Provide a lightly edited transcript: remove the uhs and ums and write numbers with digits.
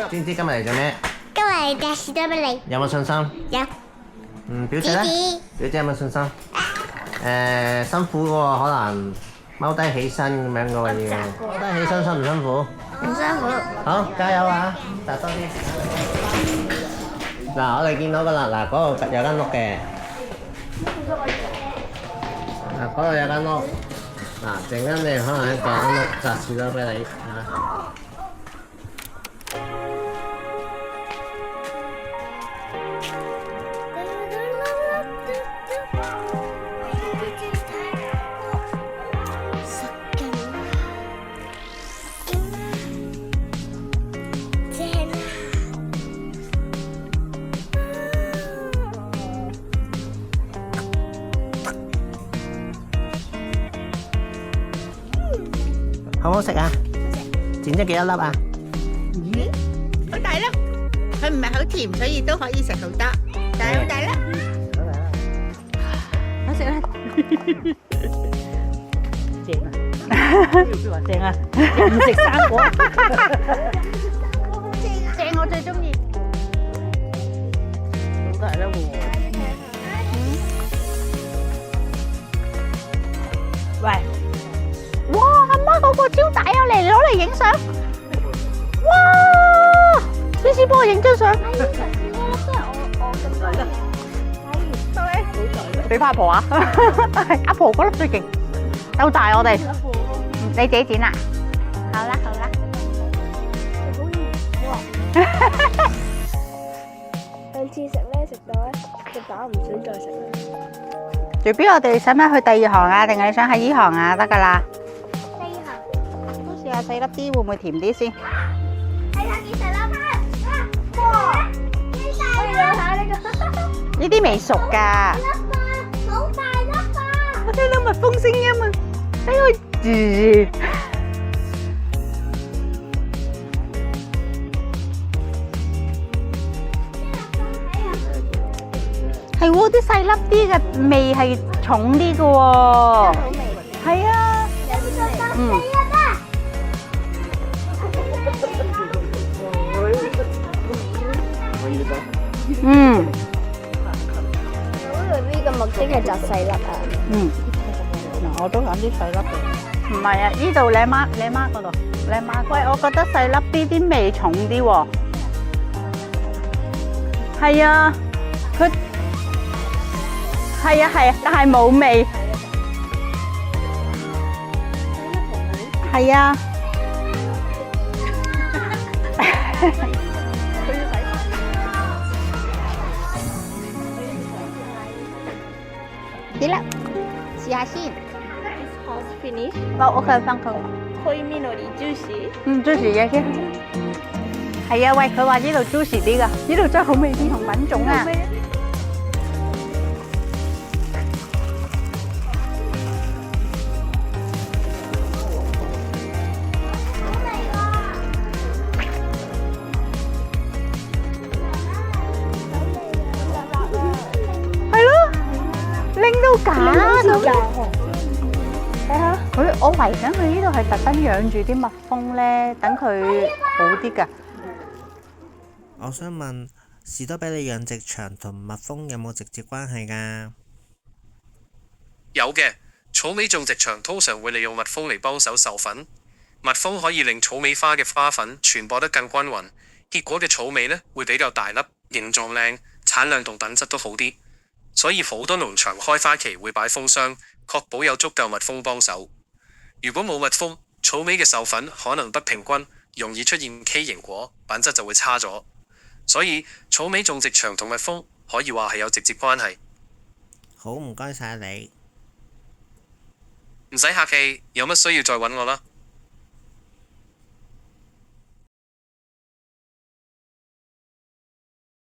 知唔知今日嚟做咩？今日嚟帶士多啤梨。有冇信心？有。表姐咧？表姐有冇信心？辛苦嘅喎，可能踎低起身咁樣嘅喎要。踎低起身辛唔辛苦？唔辛苦。好，加油啊！搭多啲。嗱，我哋見到㗎啦，嗱，嗰度有間屋嘅。嗱，嗰度有間屋。嗱，陣間你可能喺間屋摘士多啤梨嚇。好唔好食啊？剪咗幾多粒啊？好大粒，佢唔係好甜，所以都可以食好多，但係好大粒。好食啦！正啊！正啊！唔食生果。正我最中意。好大粒喎！喂！哇！阿媽嗰個超大啊，嚟攞嚟影相。哇！思思幫我影張相。俾阿婆啊！阿婆嗰粒最勁，夠大我哋。你自己剪啦。好啦好啦。上次食咩食到咧？食飽唔想再食啦。隨便我哋使唔使去第二行啊？定係你想喺呢行啊？得㗎啦。試下細粒啲，會唔會甜啲先？睇下幾細粒啊！哇！幾大啊！睇呢個。呢啲未熟㗎。好大粒啊！我聽到蜜蜂聲音啊！睇佢住。係喎，啲細粒啲嘅味係重啲嘅喎。好味。係啊。嗯。嗯。我呢個目的係摘細粒啊。嗯。嗱，我都揀啲細粒嘅。唔係啊，呢度你媽嗰度，你媽。喂，我覺得細粒啲啲味重啲喎。係啊，佢係啊係啊，但係冇味。係啊。點啦？試下先。我可以放佢。juicy 嘅先。係啊，喂，佢話呢度 juicy 啲㗎，呢度真係好味啲同品種啊。拎到假咁，睇下我圍緊佢呢度係特登養住啲蜜蜂咧，等佢好啲㗎。我想問士多啤梨養殖場同蜜蜂有冇直接關係㗎？有嘅，草莓種植場通常會利用蜜蜂嚟幫手授粉，蜜蜂可以令草莓花嘅花粉傳播得更均勻，結果嘅草莓呢會比較大粒，形狀靚，產量同品質都好啲。所以好多農場開花期會擺蜂箱，確保有足夠蜜蜂幫手。如果冇蜜蜂，草莓嘅授粉可能不平均，容易出現畸形果，品質就會差咗。所以草莓種植場同蜜蜂可以話係有直接關係。好，唔該晒你。唔使客氣，有乜需要再揾我啦。